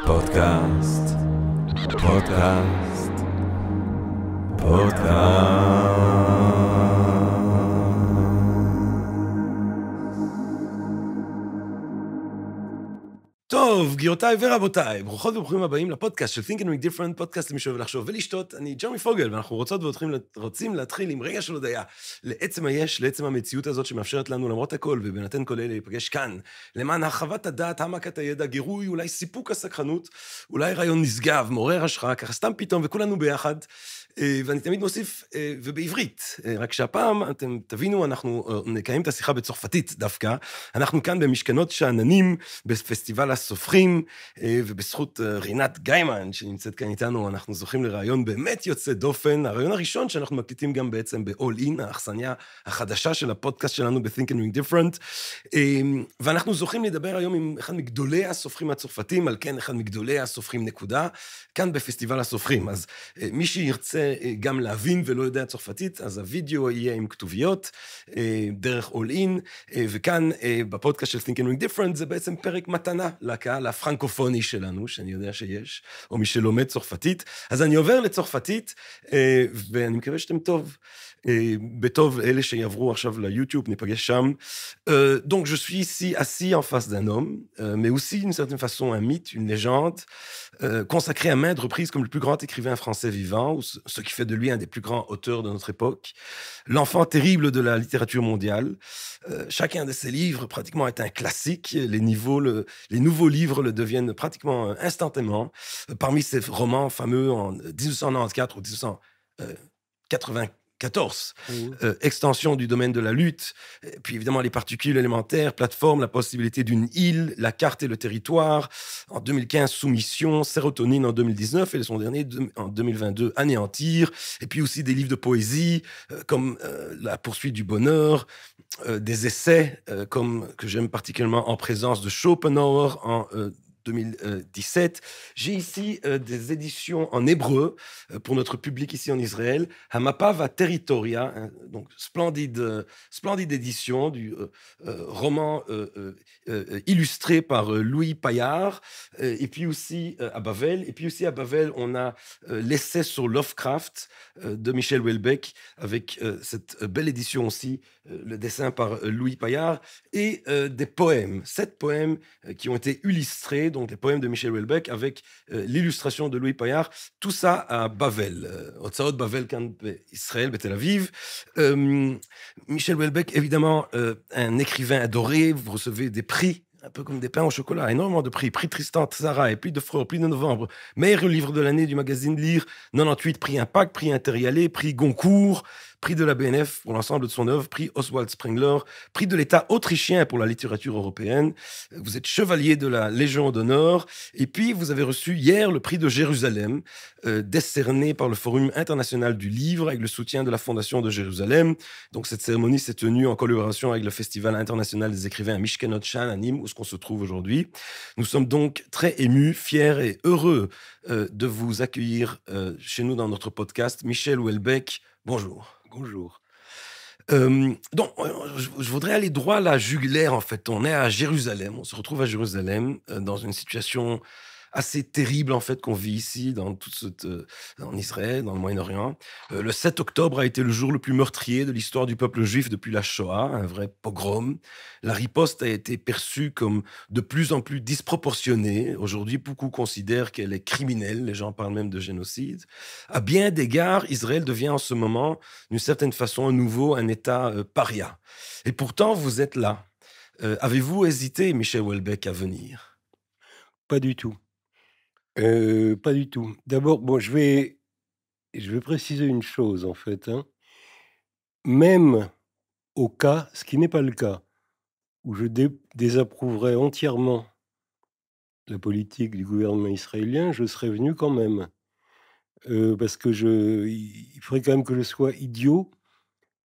פודקאסט, פודקאסט, פודקאסט. טוב, גבירותיי ורבותיי, ברוכות וברוכים הבאים לפודקאסט של Think and Make Different, פודקאסט למי שאוהב לחשוב ולשתות. אני ג'רמי פוגל, ואנחנו רוצים להתחיל עם רגע של הודיה לעצם היש, לעצם המציאות הזאת שמאפשרת לנו למרות הכל, ובנתן כל אלה להיפגש כאן, למען הרחבת הדעת, העמקת הידע, גירוי, אולי סיפוק הסקרנות, אולי רעיון נשגב, מעורר השראה, ככה סתם פתאום, וכולנו ביחד. ואני תמיד מוסיף, ובעברית, רק שהפעם אתם תבינו, אנחנו נקיים את השיחה בצרפתית דווקא. אנחנו כאן במשכנות שאננים, בפסטיבל הסופרים, ובזכות רינת גיימן, שנמצאת כאן איתנו, אנחנו זוכים לרעיון באמת יוצא דופן, הרעיון הראשון שאנחנו מקליטים גם בעצם ב-All In, האכסניה החדשה של הפודקאסט שלנו ב-Think and Make Different, ואנחנו זוכים לדבר היום עם אחד מגדולי הסופרים הצרפתים, על כן אחד מגדולי הסופרים נקודה, כאן בפסטיבל הסופרים. אז מי שירצה גם להבין ולא יודע צרפתית, אז הווידאו יהיה עם כתוביות, דרך All In, וכאן בפודקאסט של Think and Make Different, זה בעצם פרק מתנה לקהל הפרנקופוני שלנו, שאני יודע שיש, או מי שלומד צרפתית. אז אני עובר לצרפתית, ואני מקווה שאתם טוב. בטוב אלה שיעברו עכשיו ליוטיוב, ניפגש שם. Donc je suis ici assis en face d'un homme, mais aussi d'une certaine façon un mythe, une légende, consacré à maintes reprises comme le plus grand écrivain français vivant, ou ce qui fait de lui un des plus grands auteurs de notre époque, l'enfant terrible de la littérature mondiale. Chacun de ses livres pratiquement est un classique, les nouveaux livres le deviennent pratiquement instantanément. Parmi ces romans fameux en 1994 ou 1994, extension du domaine de la lutte, puis évidemment les particules élémentaires, plateforme, la possibilité d'une île, la carte et le territoire, en 2015 soumission, sérotonine en 2019 et son dernier en 2022 anéantir, et puis aussi des livres de poésie comme La poursuite du bonheur, des essais comme que j'aime particulièrement En présence de Schopenhauer en 2017. J'ai ici des éditions en hébreu pour notre public ici en Israël. Hamapa va Territoria, donc splendide édition du roman illustré par Louis Paillard. Et puis aussi à Bavel. Et puis aussi à Bavel, on a l'essai sur Lovecraft de Michel Houellebecq, avec cette belle édition aussi, le dessin par Louis Paillard, et des poèmes, 7 poèmes qui ont été illustrés, donc les poèmes de Michel Houellebecq avec l'illustration de Louis Paillard, tout ça à Bavel, Hotzaot Bavel, Israël, Tel Aviv. Michel Houellebecq, évidemment, un écrivain adoré, vous recevez des prix, un peu comme des pains au chocolat, énormément de prix Tristan Tzara, et prix de Freud, prix de Novembre, meilleur livre de l'année du magazine Lire, 98 prix Impact, prix Inter-Yalé, prix Goncourt, prix de la BNF pour l'ensemble de son œuvre, prix Oswald Spengler, prix de l'État autrichien pour la littérature européenne. Vous êtes chevalier de la Légion d'honneur. Et puis, vous avez reçu hier le prix de Jérusalem, décerné par le Forum international du livre avec le soutien de la Fondation de Jérusalem. Donc, cette cérémonie s'est tenue en collaboration avec le Festival international des écrivains à Mishkenot Shan, à Nîmes, où on se trouve aujourd'hui. Nous sommes donc très émus, fiers et heureux de vous accueillir chez nous dans notre podcast. Michel Houellebecq, bonjour. Bonjour. Donc, je voudrais aller droit à la jugulaire, en fait. On est à Jérusalem, on se retrouve à Jérusalem, dans une situation assez terrible, en fait, qu'on vit ici, en Israël, dans le Moyen-Orient. Le 7 octobre a été le jour le plus meurtrier de l'histoire du peuple juif depuis la Shoah, un vrai pogrom. La riposte a été perçue comme de plus en plus disproportionnée. Aujourd'hui, beaucoup considèrent qu'elle est criminelle, les gens parlent même de génocide. À bien d'égards, Israël devient en ce moment, d'une certaine façon, à nouveau un État paria. Et pourtant, vous êtes là. Avez-vous hésité, Michel Houellebecq, à venir? Pas du tout. Pas du tout. D'abord, bon, je vais préciser une chose, en fait, hein. Même au cas, ce qui n'est pas le cas, où je désapprouverais entièrement la politique du gouvernement israélien, je serais venu quand même. Parce que il faudrait quand même que je sois idiot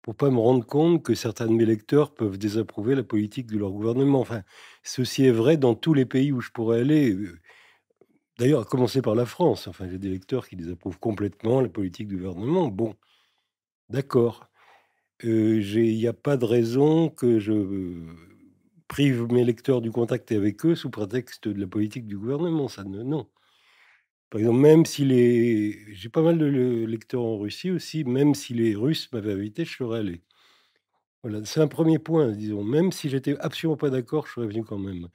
pour pas me rendre compte que certains de mes lecteurs peuvent désapprouver la politique de leur gouvernement. Enfin, ceci est vrai dans tous les pays où je pourrais aller, d'ailleurs, à commencer par la France. Enfin, j'ai des lecteurs qui désapprouvent complètement la politique du gouvernement. Bon, d'accord. Il y a pas de raison que je prive mes lecteurs du contact avec eux sous prétexte de la politique du gouvernement, ça ne non. Par exemple, même si les j'ai pas mal de lecteurs en Russie aussi, même si les Russes m'avaient invité, je serais allé. Voilà, c'est un premier point, disons. Même si j'étais absolument pas d'accord, je serais venu quand même.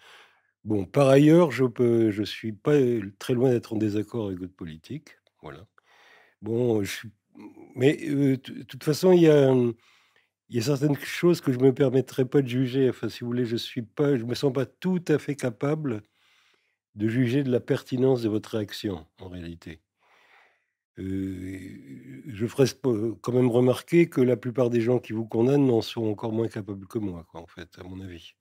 Bon, par ailleurs, je suis pas, très loin d'être en désaccord avec votre politique, voilà. Bon, je suis mais, de toute façon, il y a certaines choses que je me permettrais pas de juger. Enfin, si vous voulez, je me sens pas tout à fait capable de juger de la pertinence de votre réaction, en réalité. Je ferais quand même remarquer que la plupart des gens qui vous condamnent n'en sont encore moins capables que moi, quoi, en fait, à mon avis.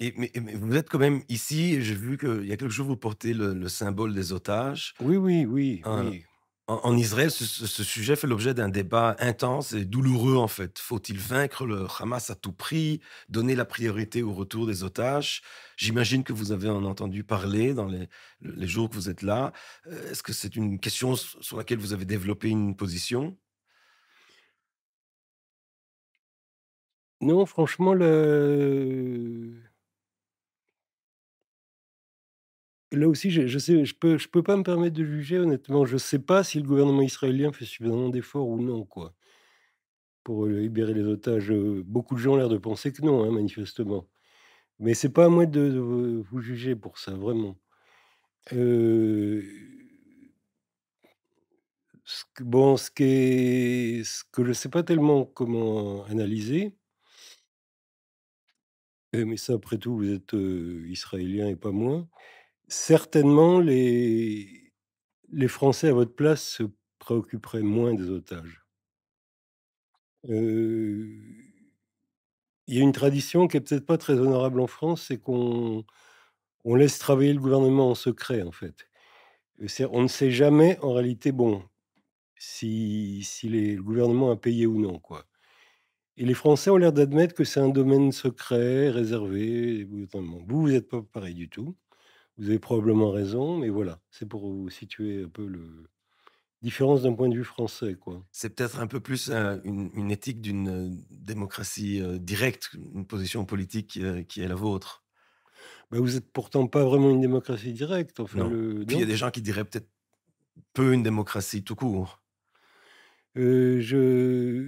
Mais vous êtes quand même ici, j'ai vu qu'il y a quelques jours, vous portez le symbole des otages. Oui, oui, oui, Heu, oui. en Israël, ce sujet fait l'objet d'un débat intense et douloureux, en fait. Faut-il vaincre le Hamas à tout prix? Donner la priorité au retour des otages? J'imagine que vous avez en entendu parler dans les jours que vous êtes là. Est-ce que c'est une question sur laquelle vous avez développé une position? Non, franchement, le là aussi, je peux pas me permettre de juger honnêtement. Je sais pas si le gouvernement israélien fait suffisamment d'efforts ou non, quoi, pour, libérer les otages. Beaucoup de gens ont l'air de penser que non, hein, manifestement. Mais c'est pas à moi de vous juger pour ça, vraiment. Heu, ce que je sais pas tellement comment analyser, mais ça après tout vous êtes, israélien et pas moi. Certainement les Français à votre place se préoccuperaient moins des otages. Heu, il y a une tradition qui est peut-être pas très honorable en France, c'est qu'on laisse travailler le gouvernement en secret, en fait. C'est on ne sait jamais en réalité, bon, si le gouvernement a payé ou non, quoi. Et les Français ont l'air d'admettre que c'est un domaine secret, réservé. Vous êtes pas pareil du tout. Vous avez probablement raison, mais voilà, c'est pour vous situer un peu le différence d'un point de vue français, quoi. C'est peut-être un peu plus, une éthique d'une, démocratie, directe, une position politique, qui est la vôtre? Bah, vous êtes pourtant pas vraiment une démocratie directe, enfin Non? le Puis il y a non? des gens qui diraient peut-être peu une démocratie tout court. Je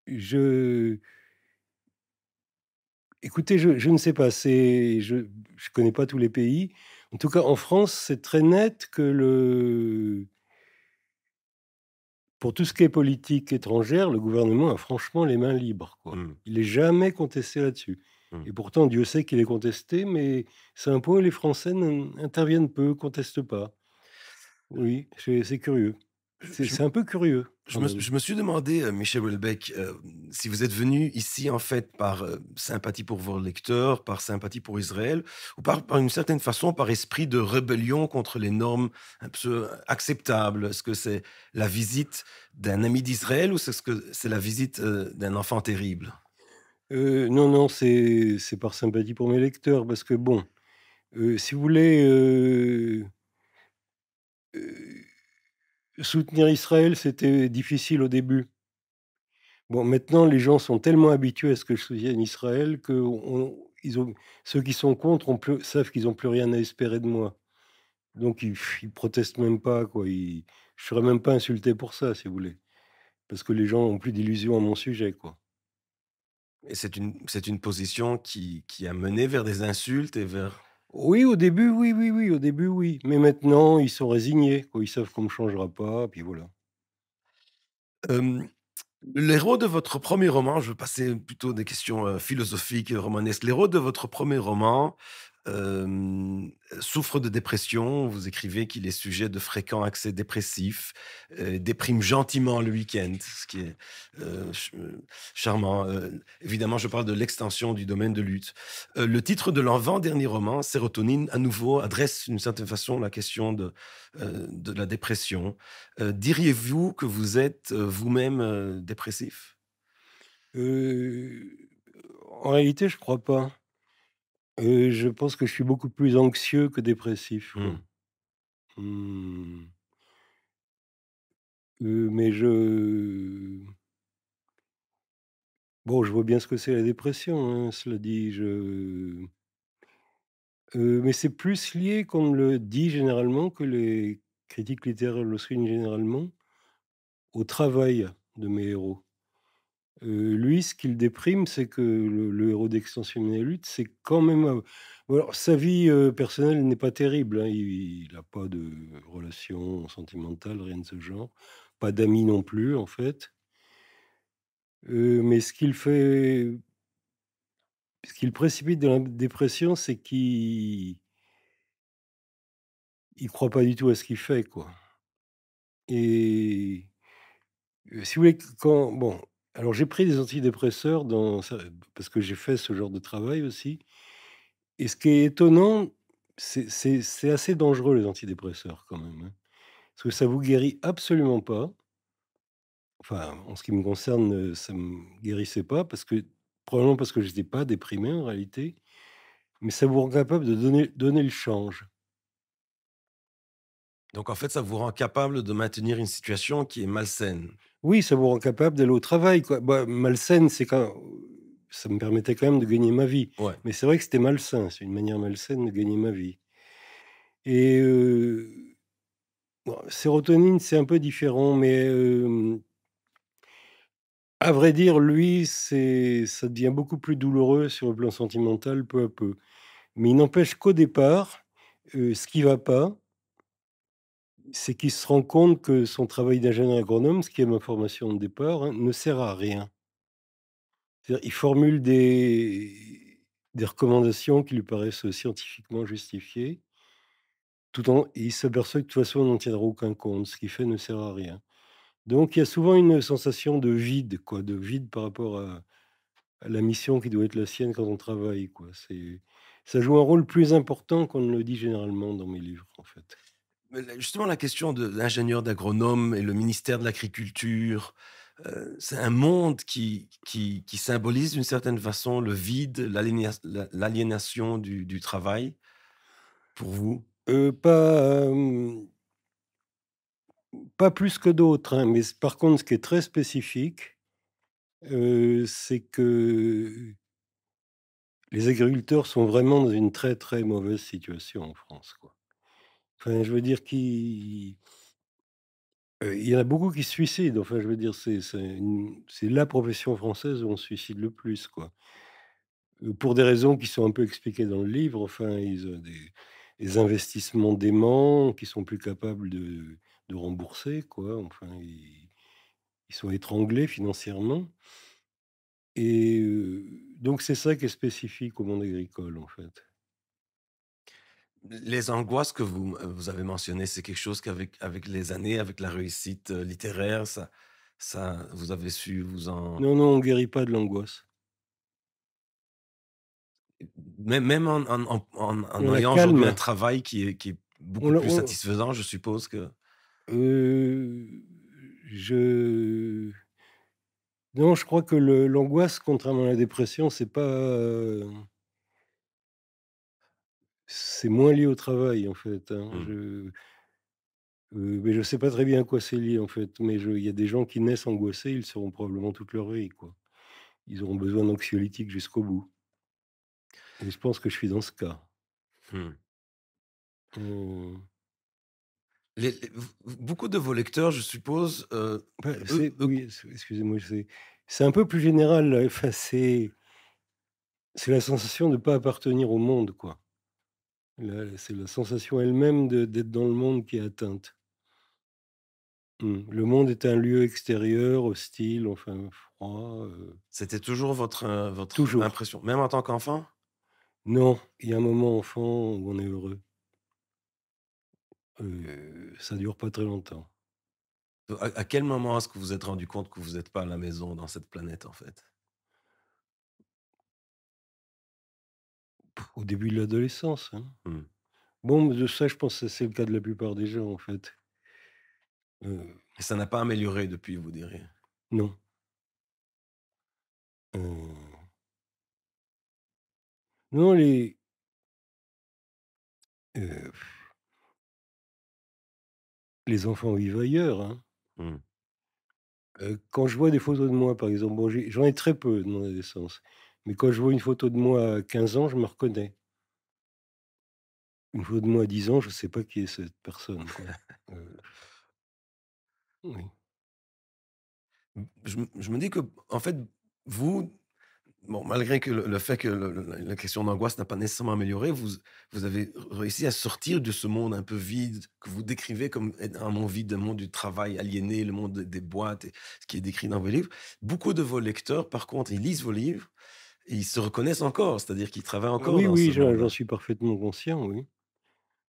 je écoutez, je ne sais pas, je connais pas tous les pays. En tout cas, en France, c'est très net que le pour tout ce qui est politique étrangère, le gouvernement a franchement les mains libres, quoi. Mmh, Il est jamais contesté là-dessus mmh. et pourtant Dieu sait qu'il est contesté, mais c'est un point où les Français interviennent peu, contestent pas. Oui, c'est curieux. Je C'est un peu curieux quand même. je me suis demandé, Michel Houellebecq, si vous êtes venu ici, en fait, par, sympathie pour vos lecteurs, par sympathie pour Israël ou par une certaine façon, par esprit de rébellion contre les normes un peu acceptables? Est-ce que c'est la visite d'un ami d'Israël ou c'est ce que c'est la visite, d'un enfant terrible? Non, non, c'est par sympathie pour mes lecteurs parce que bon, si vous voulez, heu, soutenir Israël, c'était difficile au début. Bon, maintenant, les gens sont tellement habitués à ce que je soutienne Israël ils ont ceux qui sont contre savent qu'ils ont plus rien à espérer de moi. Donc ils protestent même pas, quoi. Je serais même pas insulté pour ça, si vous voulez, parce que les gens ont plus d'illusions à mon sujet, quoi. Et c'est une position qui a mené vers des insultes et vers Oui, au début, oui, oui, oui, au début, oui, mais maintenant, ils sont résignés, quoi. Ils savent qu'on ne changera pas, puis voilà. hem l'héros de votre premier roman, je veux passer plutôt des questions, philosophiques, romanesques. L'héros de votre premier roman, souffre de dépression. Vous écrivez qu'il est sujet de fréquents accès dépressifs, déprime gentiment le week-end, ce qui est, charmant. Évidemment, je parle de l'extension du domaine de lutte. Le titre de l'avant-dernier roman, Sérotonine, à nouveau adresse d'une certaine façon la question de la dépression. Diriez-vous que vous êtes, vous-même, dépressif? Heu, En réalité, je crois pas. Je pense que je suis beaucoup plus anxieux que dépressif, quoi. Mmh. Mmh, mais Bon, je vois bien ce que c'est la dépression, hein, cela dit, mais c'est plus lié, qu'on me le dit généralement, que les critiques littéraires le soulignent généralement, au travail de mes héros. Lui, ce qui le déprime, c'est que le héros d'Extension Lutte, c'est quand même, bon alors sa vie, personnelle n'est pas terrible, hein. Il a pas de relation sentimentale, rien de ce genre. Pas d'amis non plus, en fait. Mais ce qui le précipite dans la dépression, c'est il croit pas du tout à ce qu'il fait, quoi. Et si vous voulez, quand bon, alors j'ai pris des antidépresseurs dans ça parce que j'ai fait ce genre de travail aussi. Et ce qui est étonnant, c'est assez dangereux les antidépresseurs quand même, hein. Parce que ça vous guérit absolument pas. Enfin, en ce qui me concerne, ça me guérissait pas parce que probablement parce que j'étais pas déprimé en réalité, mais ça vous rend capable de donner le change. Donc en fait, ça vous rend capable de maintenir une situation qui est malsaine? Oui, ça vous rend capable d'aller au travail, quoi. Bah, malsaine, c'est quand ça me permettait quand même de gagner ma vie. Ouais. Mais c'est vrai que c'était malsain, c'est une manière malsaine de gagner ma vie. Et bon, sérotonine, c'est un peu différent, mais à vrai dire, lui, ça devient beaucoup plus douloureux sur le plan sentimental peu à peu. Mais il n'empêche qu'au départ, ce qui va pas, c'est qu'il se rend compte que son travail d'ingénieur agronome, ce qui est ma formation de départ, hein, ne sert à rien. C'est-à-dire, il formule des recommandations qui lui paraissent scientifiquement justifiées, tout en et il s'aperçoit que de toute façon, on n'en tiendra aucun compte. Ce qu'il fait ne sert à rien. Donc il y a souvent une sensation de vide, quoi, de vide par rapport à la mission qui doit être la sienne quand on travaille, quoi. Ça joue un rôle plus important qu'on ne le dit généralement dans mes livres, en fait. Mais la justement, la question de l'ingénieur d'agronome et le ministère de l'Agriculture, c'est un monde qui symbolise d'une certaine façon le vide, l'aliénation du travail pour vous? Pas, pas plus que d'autres, hein, mais par contre, ce qui est très spécifique, c'est que les agriculteurs sont vraiment dans une très, très mauvaise situation en France, quoi. Enfin, je veux dire il y en a beaucoup qui se suicident. Enfin, je veux dire, c'est la profession française où on se suicide le plus, quoi. Pour des raisons qui sont un peu expliquées dans le livre. Enfin, ils ont des investissements déments qui sont plus capables de rembourser, quoi. Enfin, ils sont étranglés financièrement et donc c'est ça qui est spécifique au monde agricole, en fait. Les angoisses que vous avez mentionnées, c'est quelque chose qu'avec les années, avec la réussite, littéraire, ça vous avez su vous en Non, non, on guérit pas de l'angoisse. même en On la ayant aujourd'hui un calme. travail qui est On beaucoup la plus satisfaisant, je suppose que je non, je crois que l'angoisse, contrairement à la dépression, c'est moins lié au travail, en fait, hein. mmh. Mais je sais pas très bien à quoi c'est lié, en fait, mais il y a des gens qui naissent angoissés, ils le seront probablement toute leur vie, quoi. Ils auront besoin d'anxiolytiques jusqu'au bout et je pense que je suis dans ce cas. Mmh. Heu, Les beaucoup de vos lecteurs, je suppose, bah, eux oui, excusez-moi, c'est un peu plus général, enfin, c'est la sensation de ne pas appartenir au monde, quoi. C'est la sensation elle-même d'être dans le monde qui est atteinte. Le monde est un lieu extérieur, hostile, enfin froid, c'était toujours votre toujours. impression, même en tant qu'enfant? Non, il y a un moment enfant où on est heureux. Ça dure pas très longtemps. À quel moment est-ce que vous vous êtes rendu compte que vous êtes pas à la maison dans cette planète, en fait? Au début de l'adolescence, hein. Mmh. Bon, de ça, je pense que c'est le cas de la plupart des gens, en fait. Heu, Et ça n'a pas amélioré depuis, vous diriez? non, heu, non, heu, les enfants vivent ailleurs, hein. Mmh. Quand je vois des photos de moi, par exemple, bon, j'en ai très peu de mon adolescence, mais quand je vois une photo de moi à 15 ans, je me reconnais. Une photo de moi à 10 ans, je sais pas qui est cette personne, quoi. Heu, oui. Je me dis que en fait, vous, bon, malgré que le fait que la question d'angoisse n'a pas nécessairement amélioré, vous avez réussi à sortir de ce monde un peu vide que vous décrivez comme être un monde vide, un monde du travail aliéné, le monde des boîtes et ce qui est décrit dans vos livres. Beaucoup de vos lecteurs, par contre, ils lisent vos livres et ils se reconnaissent encore, c'est-à-dire qu'ils travaillent encore Oui, dans ce oui, j'en monde-là. suis parfaitement conscient, oui.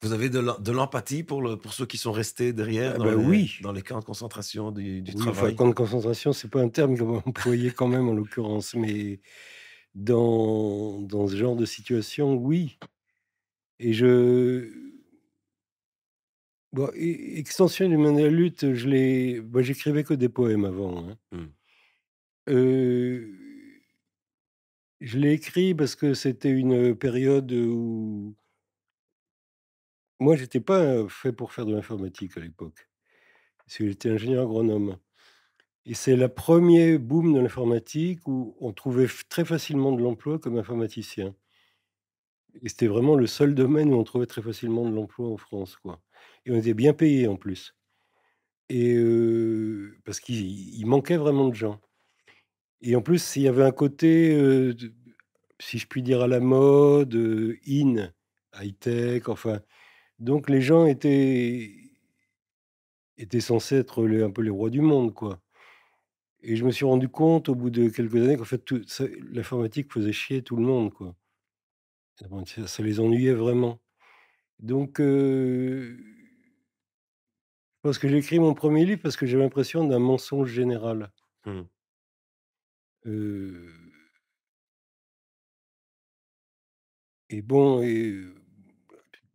Vous avez de l'empathie pour ceux qui sont restés derrière Ah bah, oui, dans les camps de concentration du oui, enfin, travail? camp de concentration, c'est pas un terme qu'on va employer quand même en l'occurrence, mais dans ce genre de situation, oui. Et je bon, Extension du de la lutte, j'écrivais que des poèmes avant, hein. Mmh. Heu, je l'ai écrit parce que c'était une période où moi, j'étais pas, fait pour faire de l'informatique à l'époque, parce que j'étais ingénieur agronome et c'est la premier boom de l'informatique où on trouvait très facilement de l'emploi comme informaticien et c'était vraiment le seul domaine où on trouvait très facilement de l'emploi en France, quoi, et on était bien payé en plus. Et parce qu'il manquait vraiment de gens et en plus, il y avait un côté, si je puis dire, à la mode, in, high-tech, enfin, donc les gens étaient censés être un peu les rois du monde, quoi, et je me suis rendu compte au bout de quelques années qu'en fait tout ça l'informatique faisait chier tout le monde, quoi. Ça les ennuyait vraiment. Donc je pense que j'ai écrit mon premier livre parce que j'avais l'impression d'un mensonge général. Mmh. Heu et bon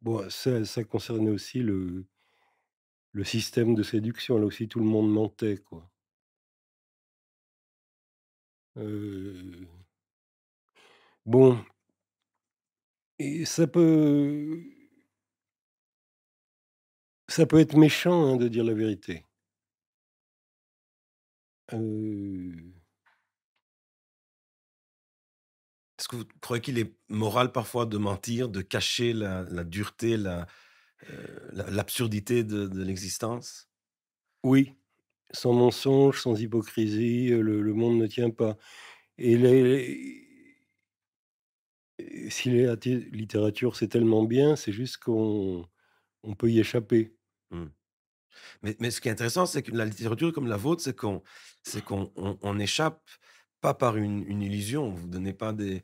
bon, ça concernait aussi le système de séduction. Là aussi, tout le monde mentait, quoi. Heu, bon et ça peut être méchant, hein, de dire la vérité. Heu, Est-ce que vous croyez qu'il est moral parfois de mentir, de cacher la dureté, l'absurdité de l'existence? oui, sans mensonge, sans hypocrisie, le monde ne tient pas et si la littérature, c'est tellement bien, c'est juste qu'on peut y échapper. Mmh. Mais ce qui est intéressant, c'est que la littérature comme la vôtre, on échappe pas par une illusion. Vous donnez pas des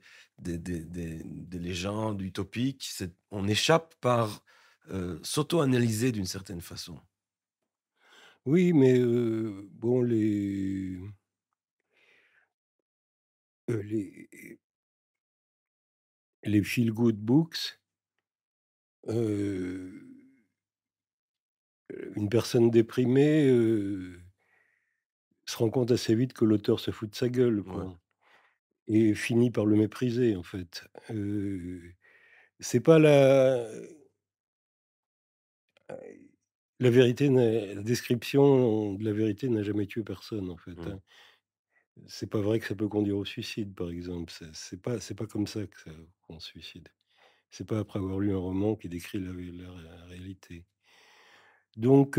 légendes utopiques, on échappe par, s'auto-analyser d'une certaine façon. Oui, mais bon, les feel good books, heu, une personne déprimée, se rend compte assez vite que l'auteur se fout de sa gueule, Ouais. quoi, et finit par le mépriser, en fait. C'est pas la vérité n'est la description de la vérité n'a jamais tué personne, en fait, Mmh. hein. C'est pas vrai que ça peut conduire au suicide, par exemple. C'est pas comme ça qu'on se suicide. C'est pas après avoir lu un roman qui décrit la réalité. Donc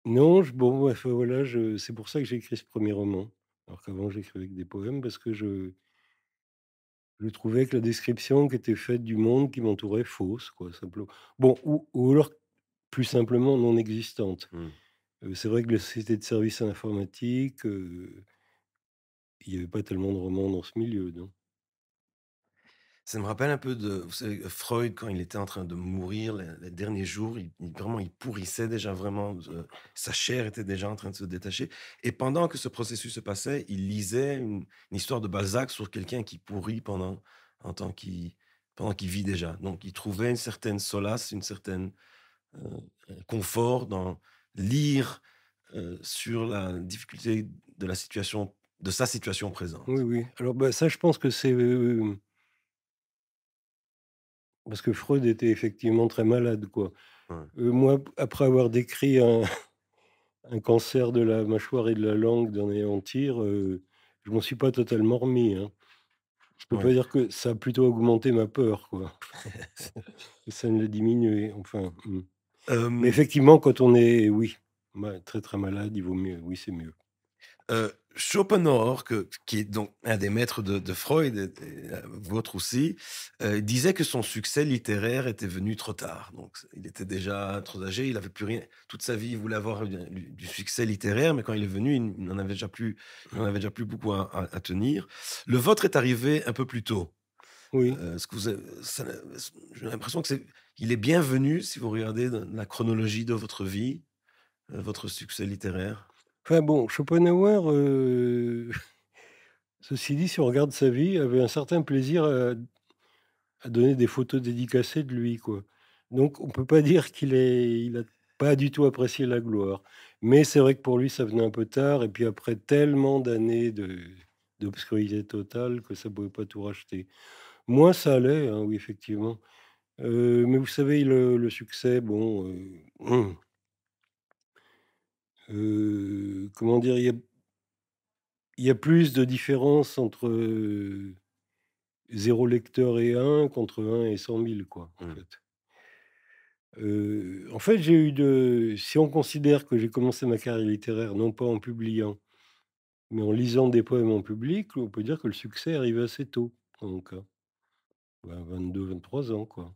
non, bon, enfin, voilà, c'est pour ça que j'ai écrit ce premier roman. Alors qu'avant j'écrivais que des poèmes parce que je trouvais que la description qui était faite du monde qui m'entourait fausse, quoi, simplement. Bon, ou alors plus simplement non existante. Mmh. C'est vrai que les sociétés de services informatiques, il y avait pas tellement de romans dans ce milieu, non? Ça me rappelle un peu de, vous savez, Freud quand il était en train de mourir les derniers jours, vraiment il pourrissait déjà vraiment, sa chair était déjà en train de se détacher et pendant que ce processus se passait, il lisait une histoire de Balzac sur quelqu'un qui pourrit en tant qu'il pendant qu'il vit déjà. Donc il trouvait une certaine solace, une certaine, un confort dans lire, sur la difficulté de sa situation Oui, présente. oui. Alors, bah, ça, je pense que c'est, parce que Freud était effectivement très malade, quoi. Ouais. Moi, après avoir décrit un un cancer de la mâchoire et de la langue d'en anéantir, je m'en suis pas totalement remis, hein. Je peux pas Ouais. dire que ça a plutôt augmenté ma peur, quoi. Ça ne l'a diminué, enfin, mais Hem effectivement, quand on est, oui, très, très malade, il vaut mieux, oui, c'est mieux. Schopenhauer, qui est donc un des maîtres de Freud et vôtre aussi, disait que son succès littéraire était venu trop tard. Donc il était déjà trop âgé, il avait plus rien toute sa vie, il voulait avoir du succès littéraire, mais quand il est venu, il n'en avait déjà plus beaucoup à tenir. Le vôtre est arrivé un peu plus tôt. Oui. Ce que vous avez ça j'ai l'impression que c'est il est bienvenu si vous regardez dans la chronologie de votre vie, votre succès littéraire. Enfin bon, Schopenhauer, ceci dit, si on regarde sa vie, avait un certain plaisir à donner des photos dédicacées de lui, quoi. Donc on peut pas dire il a pas du tout apprécié la gloire. Mais c'est vrai que pour lui, ça venait un peu tard et puis après tellement d'années d'obscurité totale que ça pouvait pas tout racheter. Moi, ça allait, hein, oui, effectivement. Mais vous savez, le succès, bon, comment dire? Il y a plus de différence entre, 0 lecteur et un qu'entre 1 et 100 000, quoi, en Mmh. fait. En fait, j'ai eu de si on considère que j'ai commencé ma carrière littéraire non pas en publiant, mais en lisant des poèmes en public, on peut dire que le succès est arrivé assez tôt, dans mon cas. 22-23 ans, quoi.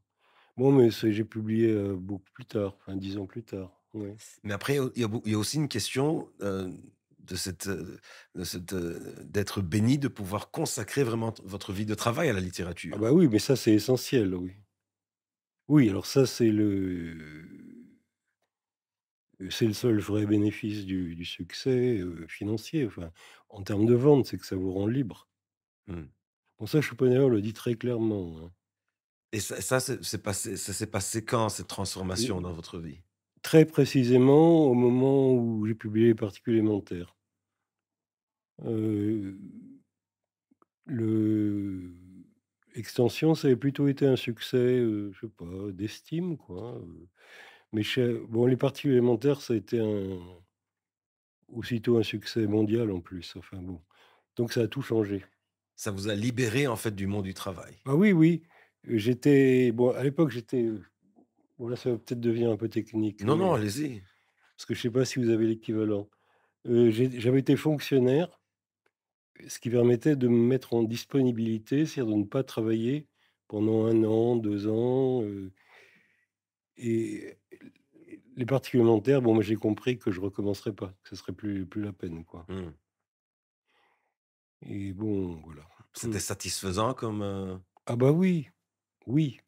Bon, mais c'est j'ai publié, beaucoup plus tard, enfin 10 ans plus tard, ouais. Mais après, il y a aussi une question, d'être béni, de pouvoir consacrer vraiment votre vie de travail à la Ah littérature. bah, oui, mais ça, c'est essentiel, oui. Oui, alors ça, c'est le seul vrai bénéfice du succès, financier, enfin, en termes de vente, c'est que ça vous rend libre. Mmh. Bon, ça, Schopenhauer le dit très clairement, hein. Et ça s'est passé quand, cette transformation dans votre vie? Très précisément au moment où j'ai publié les Particules élémentaires. Heu, le Extension, ça avait plutôt été un succès, je sais pas, d'estime quoi, mais les Particules élémentaires, ça a été aussitôt un succès mondial en plus, enfin bon, donc ça a tout changé. Ça vous a libéré, en fait, du monde du travail? Ah oui, oui, j'étais bon, à l'époque, bon là, ça va peut-être devenir un peu technique, Non, non, mais allez-y. parce que je sais pas si vous avez l'équivalent. J'avais été fonctionnaire. Ce qui permettait de me mettre en disponibilité, c'est-à-dire de ne pas travailler pendant 1 an, 2 ans, et les particules élémentaires, bon, moi, j'ai compris que je recommencerais pas, que ce serait plus la peine, quoi, Mmh. et bon, voilà. Mmh. C'était satisfaisant comme, Ah bah, oui, oui,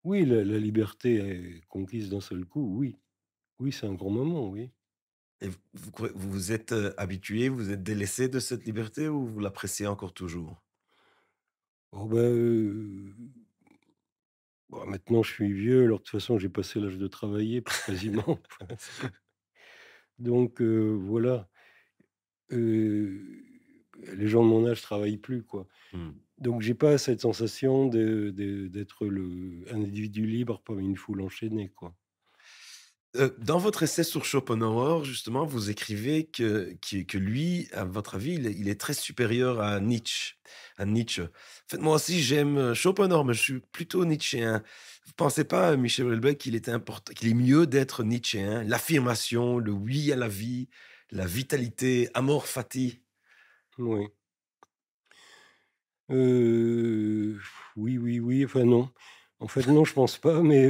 oui, la liberté est conquise d'un seul coup, oui. Oui, c'est un grand moment, oui. et vous vous êtes, habitué, vous êtes délaissé de cette liberté ou vous l'appréciez encore toujours? Oh bah, bah, maintenant je suis vieux, alors de toute façon j'ai passé l'âge de travailler quasiment, donc voilà. Heu, les gens de mon âge travaillent plus, quoi. Mmh. Donc j'ai pas cette sensation d'être un individu libre parmi une foule enchaînée, quoi. Dans votre essai sur Schopenhauer, justement, vous écrivez que lui, à votre avis, il est très supérieur à Nietzsche. En fait, moi aussi, j'aime, Schopenhauer, mais je suis plutôt nietzschéen. Vous pensez pas, Michel Houellebecq, qu'il est mieux d'être nietzschéen? L'affirmation, le oui à la vie, la vitalité, amor fati. Oui. Heu, oui, oui, oui, enfin non. En fait, non, je pense pas, mais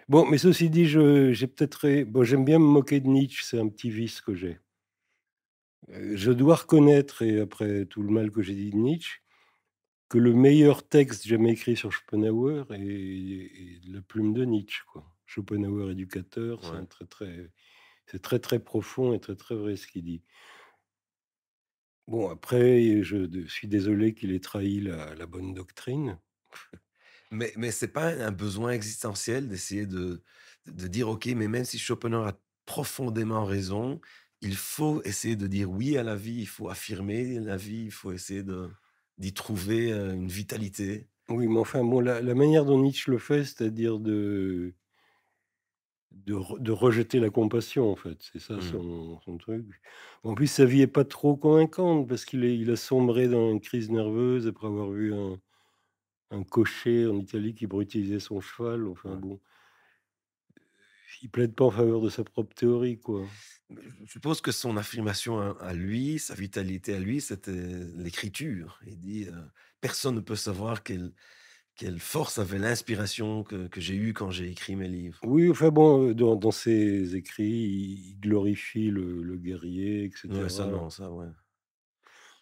bon, mais ceci dit, j'ai peut-être bon, j'aime bien me moquer de Nietzsche, c'est un petit vice que j'ai. Je dois reconnaître, et après tout le mal que j'ai dit de Nietzsche, que le meilleur texte jamais écrit sur Schopenhauer est de la plume de Nietzsche, quoi. Schopenhauer éducateur, Ouais. c'est très, très profond et très, très vrai ce qu'il dit. Bon après, suis désolé qu'il ait trahi la bonne doctrine. Mais c'est pas un besoin existentiel d'essayer de dire: «OK, mais même si Schopenhauer a profondément raison, il faut essayer de dire oui à la vie, il faut affirmer la vie, il faut essayer d'y trouver, une vitalité». Oui, mais enfin bon, la manière dont Nietzsche le fait, c'est-à-dire de rejeter la compassion, en fait, c'est ça Mmh. son truc. En plus, sa vie est pas trop convaincante parce il a sombré dans une crise nerveuse après avoir vu un cocher en Italie qui brutalisait son cheval, enfin Ouais. bon, il plaide pas en faveur de sa propre théorie, quoi. Mais je suppose que son affirmation à lui, sa vitalité à lui, c'était l'écriture. Il dit, «Personne ne peut savoir quelle force avait l'inspiration que j'ai eue quand j'ai écrit mes livres». Oui, enfin bon, dans ses écrits, il glorifie le guerrier et Ouais, ça cetera. non, ça ouais.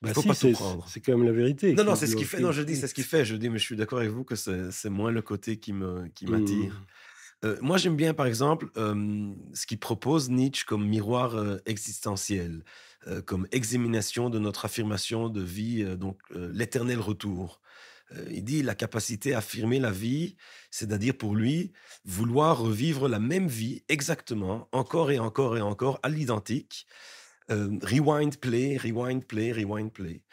Il Bah faut si, pas tout c'est prendre. c'est quand même la vérité Non, non, qu'il c'est ce qu'il fait. glorifie Non, le je dis, c'est ce qu'il phénix. fait. Je dis, mais je suis d'accord avec vous que c'est moins le côté qui m'attire. Mmh. Moi, j'aime bien, par exemple, ce qu'il propose Nietzsche comme miroir, existentiel, comme examination de notre affirmation de vie, donc l'éternel retour. Il dit: «La capacité à affirmer la vie, c'est-à-dire pour lui, vouloir revivre la même vie exactement, encore et encore et encore à l'identique, rewind, play, rewind, play, rewind, play».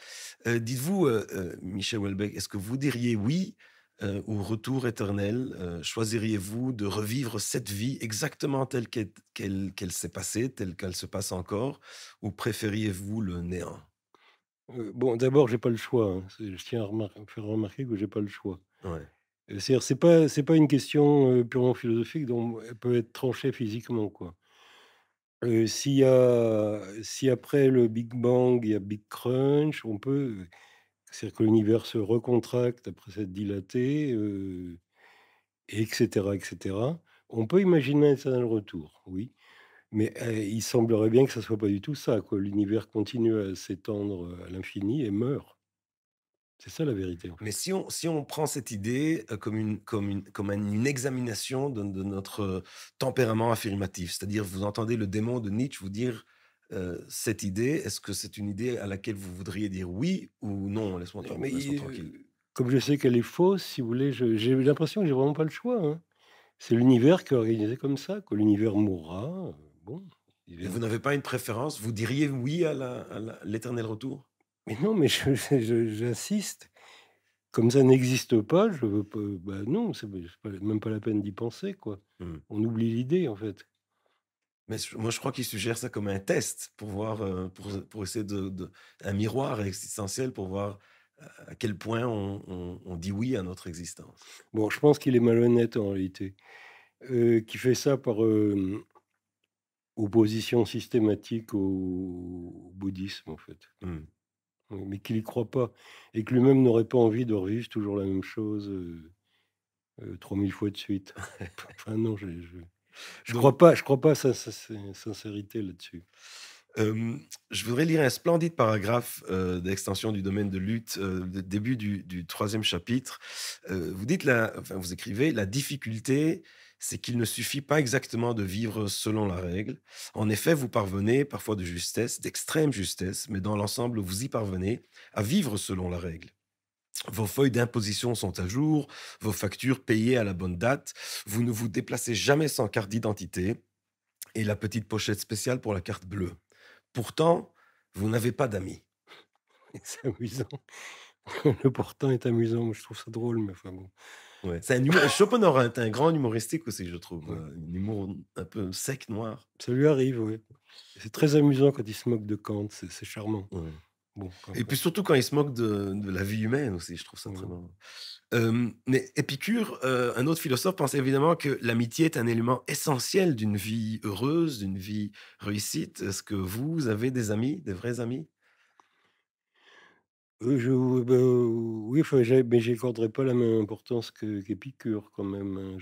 Dites-vous, Michel Houellebecq, est-ce que vous diriez oui, au retour éternel? Choisiriez-vous de revivre cette vie exactement telle qu'elle s'est passée, telle qu'elle se passe encore, ou préfériez-vous le néant? Bon, d'abord, j'ai pas le choix, hein. Je tiens à faire remarquer que j'ai pas le choix. Ouais. C'est-à-dire, c'est pas une question, purement philosophique dont elle peut être tranchée physiquement, quoi. Si après le Big Bang, il y a Big Crunch, on peut c'est-à-dire que l'univers se recontracte après s'être dilaté, et cetera, et cetera. On peut imaginer un éternel retour, oui, mais, il semblerait bien que ça soit pas du tout ça, quoi. L'univers continue à s'étendre, à l'infini et meurt. C'est ça la vérité, en Mais fait. si on prend cette idée, comme une examination de notre, tempérament affirmatif, c'est-à-dire vous entendez le démon de Nietzsche vous dire, cette idée, est-ce que c'est une idée à laquelle vous voudriez dire oui ou non? Non, mais Laisse-moi tranquille. comme je sais qu'elle est fausse, si vous voulez, j'ai l'impression que j'ai vraiment pas le choix, hein. C'est l'univers qui est organisé comme ça, que l'univers mourra, bon, Et l'univers vous n'avez pas une préférence? Vous diriez oui à l'éternel retour? mais non, mais j'insiste. Comme ça n'existe pas, je veux pas bah, non, c'est pas même pas la peine d'y penser, quoi. Mmh. On oublie l'idée, en fait. Mais moi, je crois qu'il suggère ça comme un test pour voir, pour essayer un miroir existentiel pour voir à quel point on dit oui à notre existence. Bon, je pense qu'il est malhonnête en réalité, qu'il fait ça par, opposition systématique au bouddhisme, en fait. Mmh. Oui, mais qu'il y croit pas et que lui-même n'aurait pas envie de revivre toujours la même chose, 3000 fois de suite. Enfin non, Donc, je crois pas à sa sincérité là-dessus. je voudrais lire un splendide paragraphe, d'extension du domaine de lutte, le début du 3 chapitre. Vous dites enfin, vous écrivez: «La difficulté, c'est qu'il ne suffit pas exactement de vivre selon la règle. En effet, vous parvenez, parfois de justesse, d'extrême justesse, mais dans l'ensemble, vous y parvenez à vivre selon la règle. Vos feuilles d'imposition sont à jour, vos factures payées à la bonne date, vous ne vous déplacez jamais sans carte d'identité et la petite pochette spéciale pour la carte bleue. Pourtant, vous n'avez pas d'amis». C'est amusant. Le pourtant est amusant, moi je trouve ça drôle, mais enfin bon, Ouais, c'est un humour Schopenhauer est un grand humoristique aussi, je trouve, ouais. un humour un peu sec, noir. Ça lui arrive, oui. C'est très amusant quand il se moque de Kant, c'est charmant. Ouais, Bon, et puis enfin, surtout quand il se moque de la vie humaine aussi, je trouve ça très oui. marrant. Mais Épicure, un autre philosophe, pensait évidemment que l'amitié est un élément essentiel d'une vie heureuse, d'une vie réussite. Est-ce que vous avez des amis, des vrais amis? Bah, oui, enfin, mais j'y accorderais pas la même importance qu'Épicure quand même, hein.